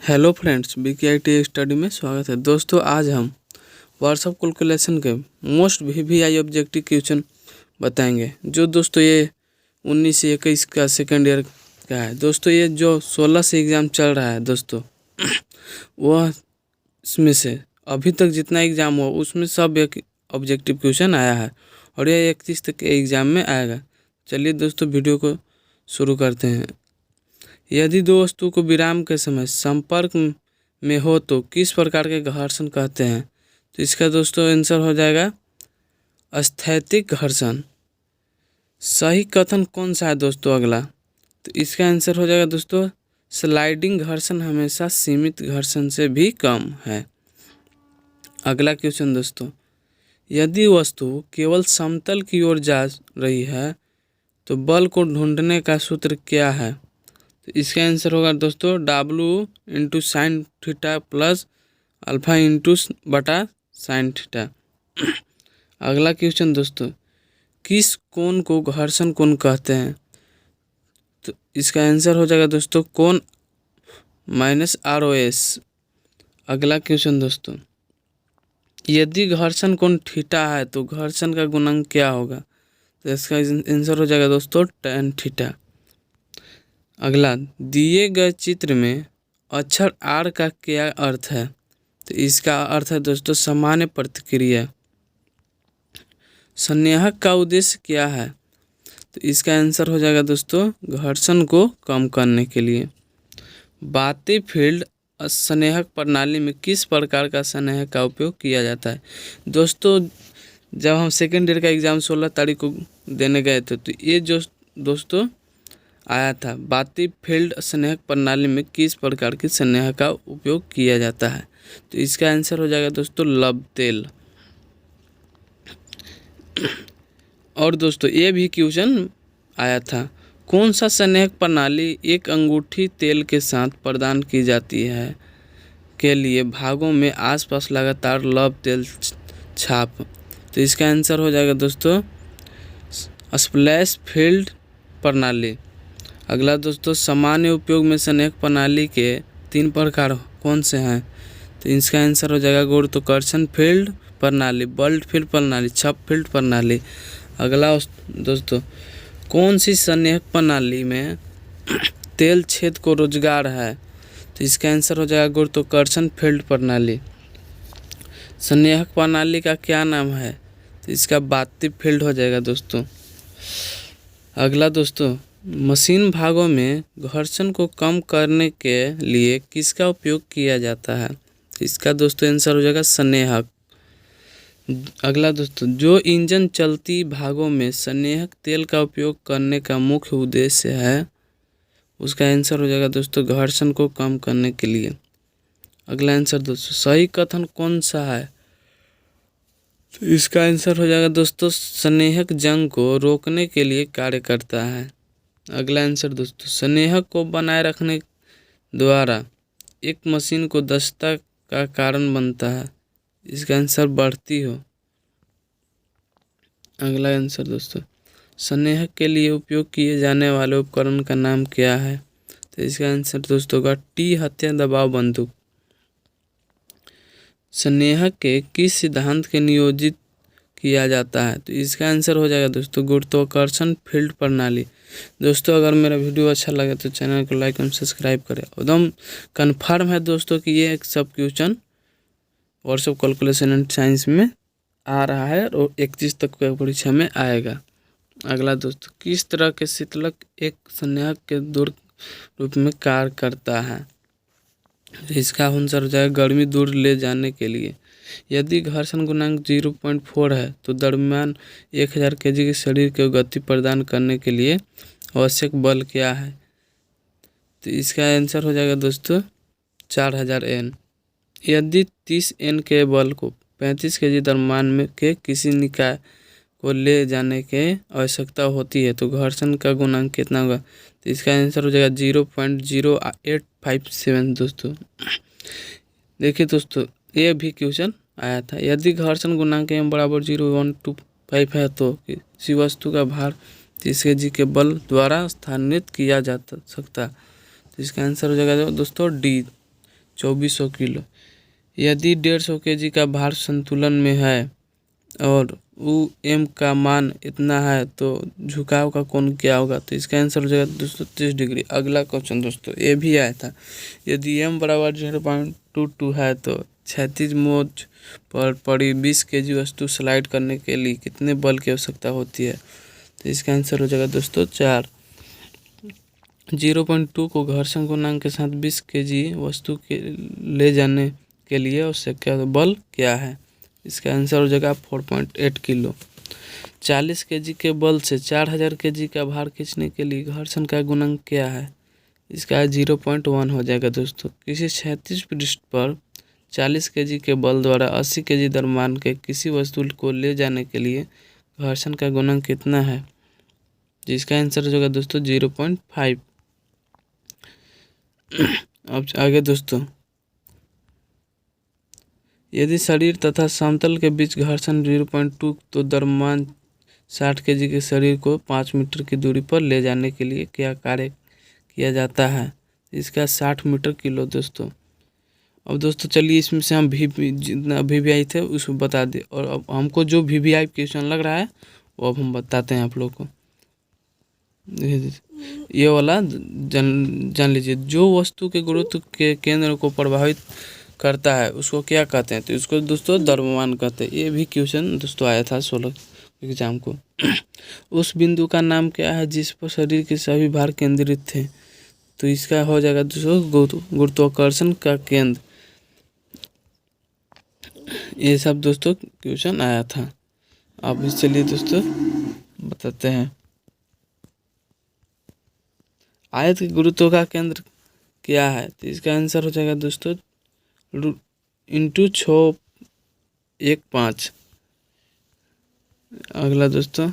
Hello friends, BKIT study में स्वागत है। दोस्तों, आज हम वर्ड्स ऑफ कैलकुलेशन के मोस्ट VVI ऑब्जेक्टिव क्वेश्चन बताएंगे, जो दोस्तों ये 19 से 21 का सेकेंड ईयर का है। दोस्तों, ये जो 16 से एग्ज़ाम चल रहा है दोस्तों, वह इसमें से अभी तक जितना एग्ज़ाम हुआ उसमें सब एक ऑब्जेक्टिव क्वेश्चन आया है और यह 31 तक के एग्ज़ाम में आएगा। चलिए दोस्तों, वीडियो को शुरू करते हैं। यदि दो वस्तु को विराम के समय संपर्क में हो तो किस प्रकार के घर्षण कहते हैं? तो इसका दोस्तों आंसर हो जाएगा स्थैतिक घर्षण। सही कथन कौन सा है दोस्तों अगला? तो इसका आंसर हो जाएगा दोस्तों स्लाइडिंग घर्षण हमेशा सीमित घर्षण से भी कम है। अगला क्वेश्चन दोस्तों, यदि वस्तु केवल समतल की ओर जा रही है तो बल को ढूंढने का सूत्र क्या है? तो इसका आंसर होगा दोस्तों W into sine theta plus alpha into बटा साइन थीटा। अगला क्वेश्चन दोस्तों, किस कोण को घर्षण कोण कहते हैं? तो इसका आंसर हो जाएगा दोस्तों कोण -ROS। अगला क्वेश्चन दोस्तों, यदि घर्षण कोण थीटा है तो घर्षण का गुणांक क्या होगा? तो इसका आंसर हो जाएगा दोस्तों tan थीटा। अगला, दिए गए चित्र में अक्षर R का क्या अर्थ है? तो इसका अर्थ है दोस्तों सामान्य प्रतिक्रिया। संरेखक का उद्देश्य क्या है? तो इसका आंसर हो जाएगा दोस्तों घर्षण को कम करने के लिए। बाती फील्ड संरेखक प्रणाली में किस प्रकार का संरेखक का उपयोग किया जाता है? दोस्तों, जब हम सेकेंड ईयर का एग्ज़ाम 16 तारीख को देने गए थे तो ये जो दोस्तों आया था, बाती फील्ड संरेखक प्रणाली में किस प्रकार की संरेखक का उपयोग किया जाता है? तो इसका आंसर हो जाएगा दोस्तों लव तेल। और दोस्तों ये भी क्वेश्चन आया था, कौन सा संरेखक प्रणाली एक अंगूठी तेल के साथ प्रदान की जाती है के लिए भागों में आसपास लगातार लव तेल छाप? तो इसका आंसर हो जाएगा दोस्तों स्प्लैश फील्ड प्रणाली। अगला दोस्तों, सामान्य उपयोग में संरेखक प्रणाली के 3 प्रकार कौन से हैं? तो इसका आंसर हो जाएगा गुरुत्वाकर्षण फील्ड प्रणाली, बल्ट फील्ड प्रणाली, छप फील्ड प्रणाली। अगला दोस्तों, कौन सी संरेखक प्रणाली में तेल छेद को रोजगार है? तो इसका आंसर हो जाएगा गुरुत्वाकर्षण फील्ड प्रणाली। संरेखक प्रणाली का क्या नाम है? तो इसका बाती फील्ड हो जाएगा दोस्तों। अगला दोस्तों, मशीन भागों में घर्षण को कम करने के लिए किसका उपयोग किया जाता है? इसका दोस्तों आंसर हो जाएगा संरेखक। अगला दोस्तों, जो इंजन चलती भागों में संरेखक तेल का उपयोग करने का मुख्य उद्देश्य है, उसका आंसर हो जाएगा दोस्तों घर्षण को कम करने के लिए। अगला आंसर दोस्तों, सही कथन कौन सा है? तो इसका आंसर हो जाएगा दोस्तों संरेखक जंग को रोकने के लिए कार्य करता है। अगला आंसर दोस्तों, संरेखक को बनाए रखने द्वारा एक मशीन को दक्षता का कारण बनता है। इसका आंसर बढ़ती हो। अगला आंसर दोस्तों, संरेखक के लिए उपयोग किए जाने वाले उपकरण का नाम क्या है? तो इसका आंसर दोस्तों होगा T हत्या दबाव बंदूक। संरेखक के किस सिद्धांत के नियोजित किया जाता है? तो इसका आंसर हो जाएगा दोस्तों गुरुत्वाकर्षण फील्ड प्रणाली। दोस्तों, अगर मेरा वीडियो अच्छा लगे तो चैनल को लाइक और सब्सक्राइब करें। एकदम कन्फर्म है दोस्तों कि ये सब question words of calculation and science में आ रहा है और 31 तक की परीक्षा में आएगा। अगला दोस्तों, किस तरह के शीतलक एक संरेखक के दूर रूप में कार्य करता है? इसका आंसर हो जाएगा गर्मी दूर ले जाने के लिए। यदि घर्षण गुणांक 0.4 है तो द्रव्यमान 1000 kg के शरीर को गति प्रदान करने के लिए आवश्यक बल क्या है? तो इसका आंसर हो जाएगा दोस्तों 4000 N। यदि 30 N के बल को 35 kg द्रव्यमान में के किसी निकाय को ले जाने की आवश्यकता होती है तो घर्षण का गुणांक कितना होगा? तो इसका आंसर हो जाएगा 0.0857 दोस्तों। देखिए दोस्तों, ये भी क्वेश्चन आया था, यदि घर्षण गुणांक m बराबर 0.125 है तो किसी वस्तु का भार 30 kg के बल द्वारा स्थानांतरित किया जा सकता। तो इसका आंसर हो जाएगा दोस्तों D 2400 किलो। यदि 150 केजी का भार संतुलन में है और U M का मान इतना है तो झुकाव का कोण क्या होगा? तो इसका आंसर हो जाएगा दोस्तों 30 डिग्री। अगला क्वेश्चन दोस्तों ये भी आया था। यदि m बराबर 0.22 है तो क्षैतिज मोड़ पर पड़ी 20 केजी वस्तु स्लाइड करने के लिए कितने बल की आवश्यकता होती है? तो इसका आंसर हो जाएगा दोस्तों 4। 0.2 को घर्षण गुणांक के साथ 20 केजी वस्तु के ले जाने के लिए आवश्यक बल क्या है? इसका आंसर हो जाएगा 4.8 किलो। 40 केजी के बल से 4000 केजी का भार खींचने के लिए घर्षण का गुणांक क्या है? इसका 0.1 हो जाएगा दोस्तों। किसी क्षैतिज पृष्ठ पर 40 केजी के बल द्वारा 80 केजी द्रव्यमान के किसी वस्तु को ले जाने के लिए घर्षण का गुणांक कितना है? जिसका आंसर हो जाएगा दोस्तों 0.5। अब आगे दोस्तों, यदि शरीर तथा समतल के बीच घर्षण 0.2 तो द्रव्यमान 60 केजी के शरीर को 5 मीटर की दूरी पर ले जाने के लिए क्या कार्य किया जाता है? इसका 60 मीटर किलो दोस्तों। अब दोस्तों चलिए इसमें से हम जितना VVI थे उसको बता दें, और अब हमको जो VVI क्वेश्चन लग रहा है वो अब हम बताते हैं आप लोग को। ये वाला जान लीजिए, जो वस्तु के गुरुत्व के केंद्र को प्रभावित करता है उसको क्या कहते हैं? तो इसको दोस्तों द्रव्यमान कहते हैं। ये भी क्वेश्चन दोस्तों आया था 16 एग्जाम को। उस बिंदु का नाम क्या है जिस पर शरीर के सभी भार केंद्रित थे? तो इसका हो जाएगा दोस्तों गुरुत्वाकर्षण का केंद्र। ये सब दोस्तों क्वेश्चन आया था। अब चलिए दोस्तों बताते हैं। आयत के गुरुत्व का केंद्र क्या है? तो इसका आंसर हो जाएगा दोस्तों × 615। अगला दोस्तों,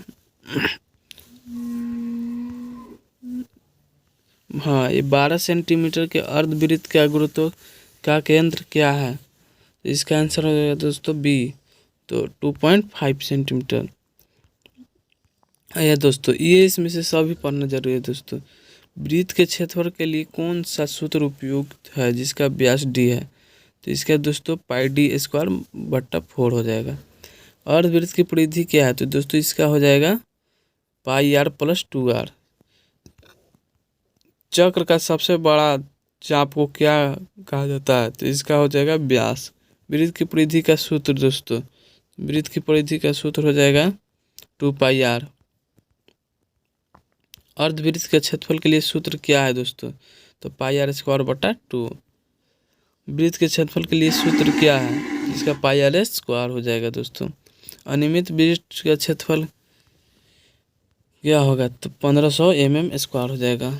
हाँ, ये 12 सेंटीमीटर के अर्धवृत्त का गुरुत्व का केंद्र क्या है? तो इसका आंसर हो जाएगा दोस्तों B, तो 2.5 सेंटीमीटर। या दोस्तों ये इसमें से सभी पढ़ना जरूरी है दोस्तों। वृत्त के क्षेत्रफल के लिए कौन सा सूत्र उपयुक्त है जिसका व्यास d है? तो इसका दोस्तों πd²/4 हो जाएगा। अर्धवृत्त की परिधि क्या है? तो दोस्तों इसका हो जाएगा πr + 2r। चक्र का सबसे बड़ा चाप को क्या कहा जाता है? तो इसका हो जाएगा व्यास। वृत्त की परिधि का सूत्र दोस्तों, वृत्त की परिधि का सूत्र हो जाएगा 2πr। अर्धवृत्त के क्षेत्रफल के लिए सूत्र क्या है दोस्तों? तो πr²/2। वृत्त के क्षेत्रफल के लिए सूत्र क्या है? इसका πr² हो जाएगा दोस्तों। अनियमित वृत्त का क्षेत्रफल क्या होगा? तो 1500 mm² हो जाएगा।